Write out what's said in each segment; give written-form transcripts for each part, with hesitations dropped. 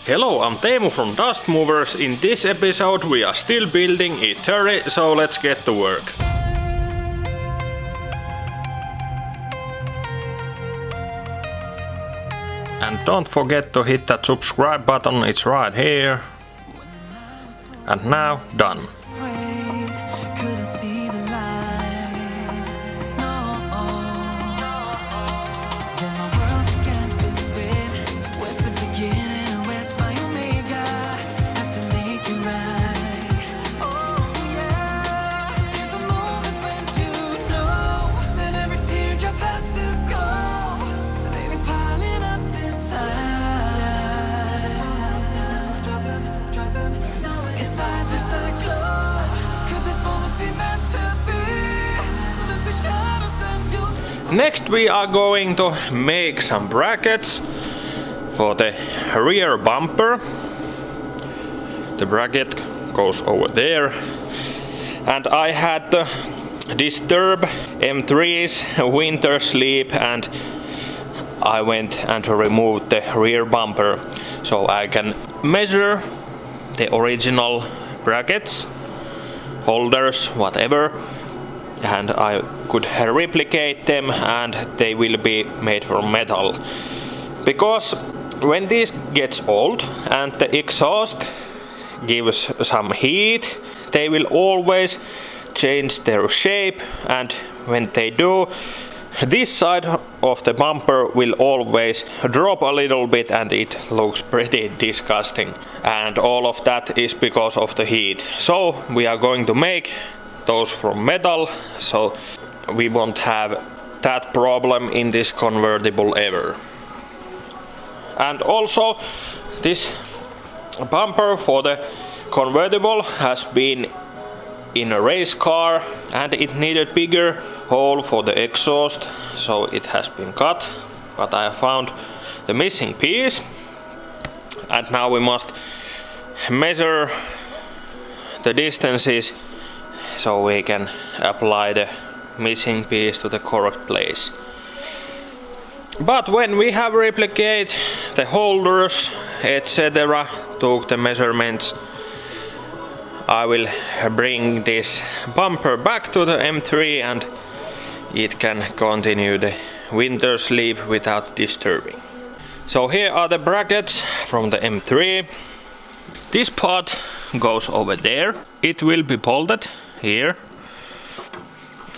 Hello, I'm Teemu from DUSTMOVERS. In this episode we are still building E30, so let's get to work. And don't forget to hit that subscribe button, it's right here. And now, done. Next we are going to make some brackets for the rear bumper. The bracket goes over there. And I had the Disturb M3's winter sleep and I went and removed the rear bumper so I can measure the original brackets, holders, whatever, and I could replicate them and they will be made from metal. Because when this gets old and the exhaust gives some heat, they will always change their shape, and when they do, this side of the bumper will always drop a little bit and it looks pretty disgusting. And all of that is because of the heat. So we are going to make those from metal, so we won't have that problem in this convertible ever. And also this bumper for the convertible has been in a race car and it needed bigger hole for the exhaust, so it has been cut, but I found the missing piece and now we must measure the distances so we can apply the missing piece to the correct place. But when we have replicated the holders, etc., took the measurements, I will bring this bumper back to the M3 and it can continue the winter sleep without disturbing. So here are the brackets from the M3. This part goes over there. It will be bolted here.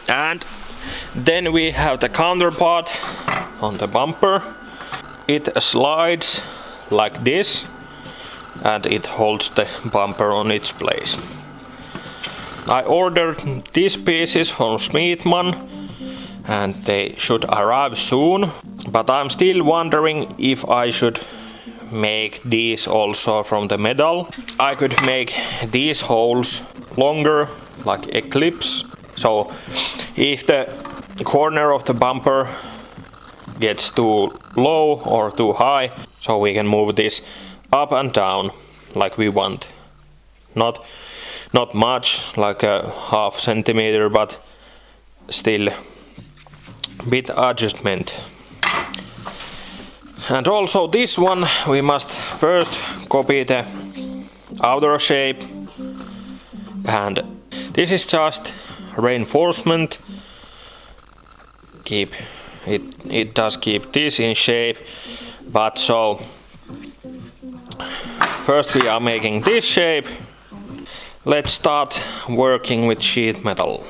And then we have the counterpart on the bumper. It slides like this and it holds the bumper on its place. I ordered these pieces from Smeedman and they should arrive soon, but I'm still wondering if I should make these also from the metal. I could make these holes longer, like eclipse, so if the corner of the bumper gets too low or too high, so we can move this up and down like we want. Not much, like a half centimeter, but still bit adjustment. And also this one we must first copy the outer shape, and this is just reinforcement. It does keep this in shape, but so first we are making this shape. Let's start working with sheet metal.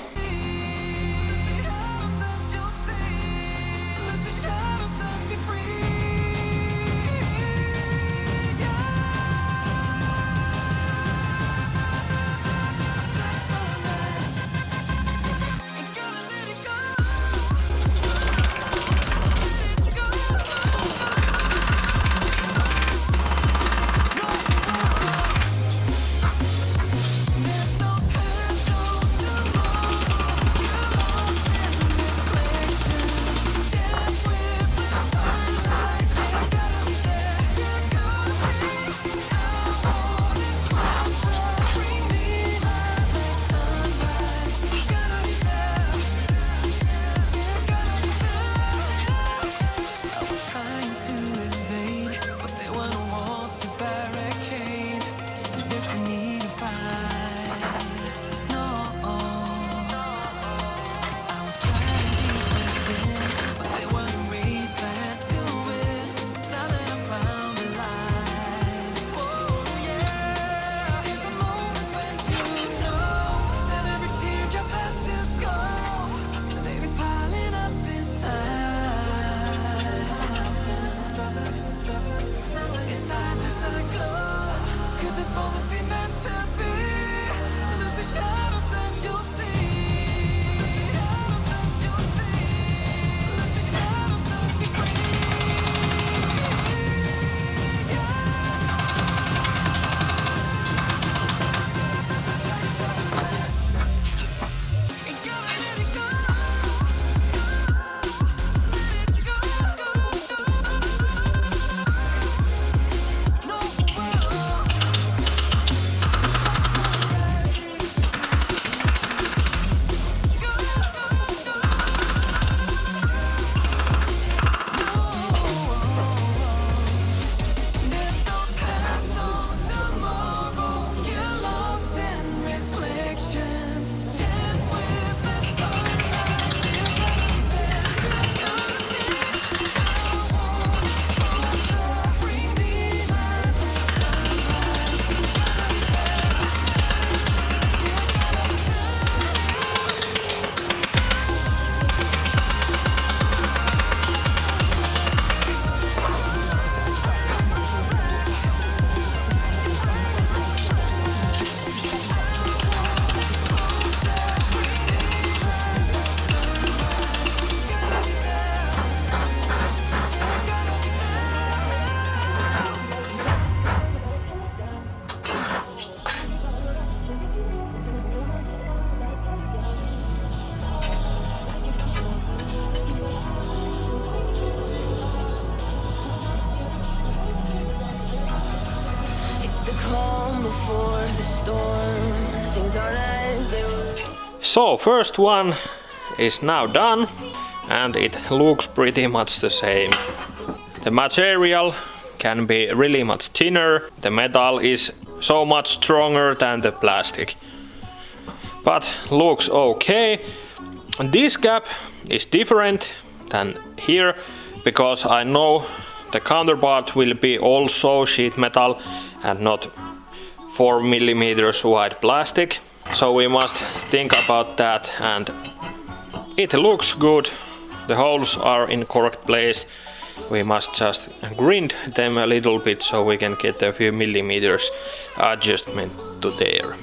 calm before the storm. Things aren't as they were. So first one is now done and it looks pretty much the same. The material can be really much thinner. The metal is so much stronger than the plastic. But looks okay. This gap is different than here because I know the counterpart will be also sheet metal and not 4 mm wide plastic. So we must think about that, and it looks good. The holes are in correct place. We must just grind them a little bit so we can get a few millimeters adjustment to there.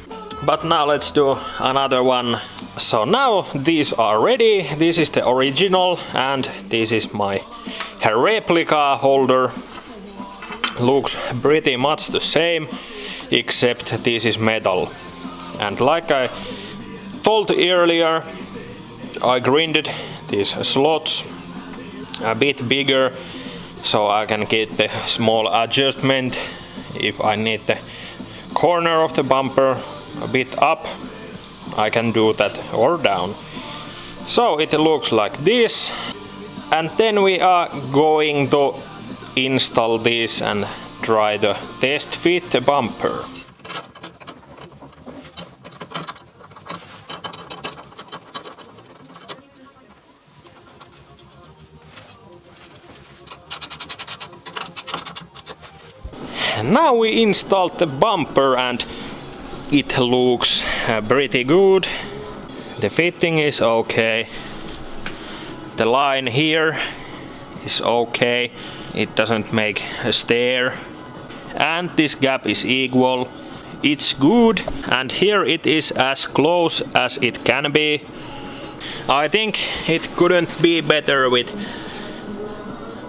But now let's do another one. So now these are ready. This is the original and this is my replica holder. Looks pretty much the same except this is metal. And like I told earlier, I grinded these slots a bit bigger so I can get the small adjustment if I need the corner of the bumper a bit up. I can do that or down. So it looks like this, and then we are going to install this and try to test fit the bumper. Now we installed the bumper and it looks pretty good. The fitting is okay. The line here is okay. It doesn't make a stare. And this gap is equal. It's good. And here it is as close as it can be. I think it couldn't be better with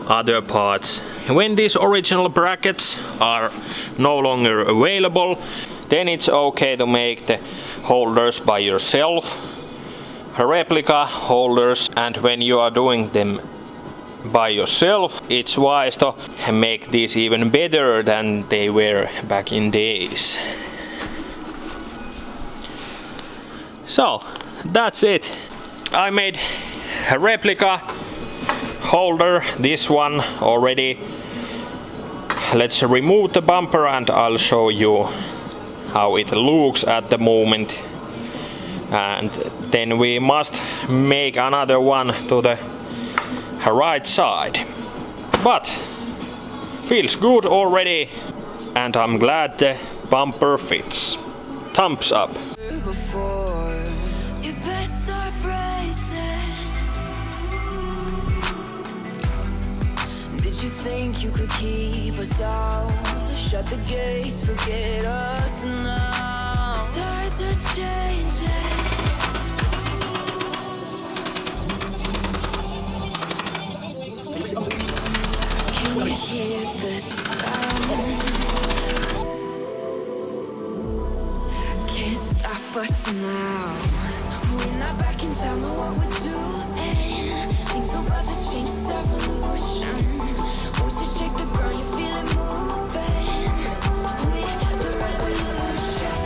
other parts. When these original brackets are no longer available, then it's okay to make the holders by yourself, replica holders, and when you are doing them by yourself, it's wise to make these even better than they were back in days. So that's it. I made a replica holder, this one already. Let's remove the bumper and I'll show you how it looks at the moment. And then we must make another one to the right side. But feels good already and I'm glad the bumper fits. Thumbs up. Before you best start bracing. Did you think you could keep us out? Shut the gates, forget us now. Tides are changing. Can you hear the sound? Can't stop us now. We're not back in town, know what we're doing. Things are about to change, it's evolution. Voices shake the ground, you feel it moving. We're the revolution.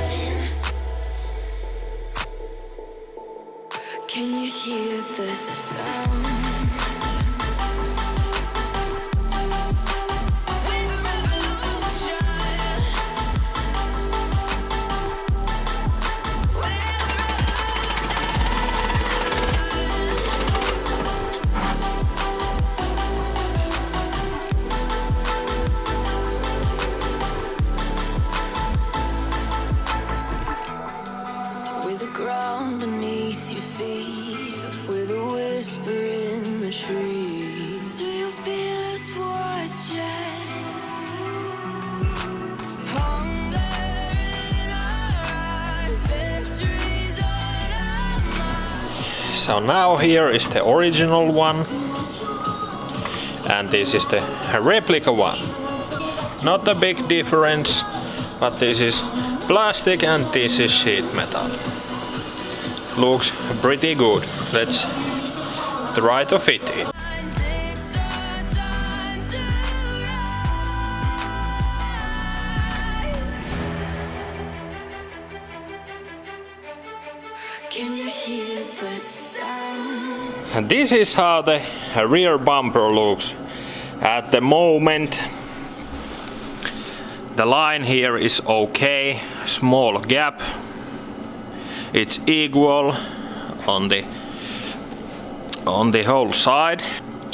Can you hear the sound? Ground beneath your feet, with a whisper in the trees. Do you feel us watching? Hunger in our eyes, victories on our minds. So now here is the original one and this is the replica one. Not a big difference, but this is plastic and this is sheet metal. Looks pretty good. Let's try to fit it. this is how the rear bumper looks at the moment. The line here is okay, small gap. It's equal on the whole side.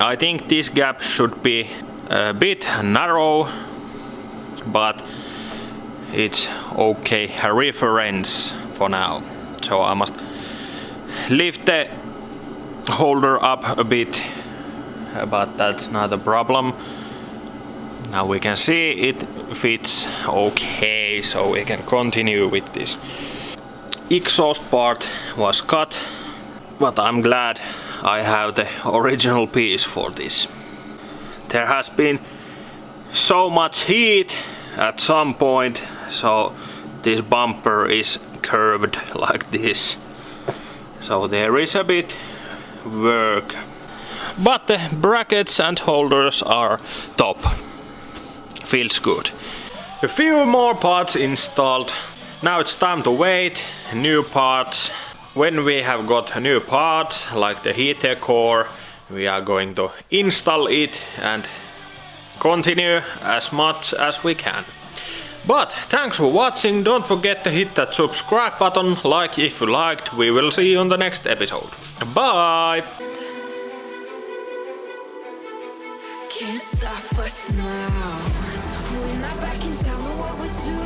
I think this gap should be a bit narrow, but it's okay reference for now. So I must lift the holder up a bit, but that's not a problem. Now we can see it fits okay, so we can continue with this. Exhaust part was cut, but I'm glad I have the original piece for this. There has been so much heat at some point, so this bumper is curved like this. So there is a bit work, but the brackets and holders are top. Feels good. A few more parts installed. Now it's time to wait new parts. When we have got new parts like the heater core, we are going to install it and continue as much as we can. But thanks for watching. Don't forget to hit that subscribe button, like if you liked. We will see you on the next episode. Bye! Can't stop us now. We're not back in town, know what we're doing.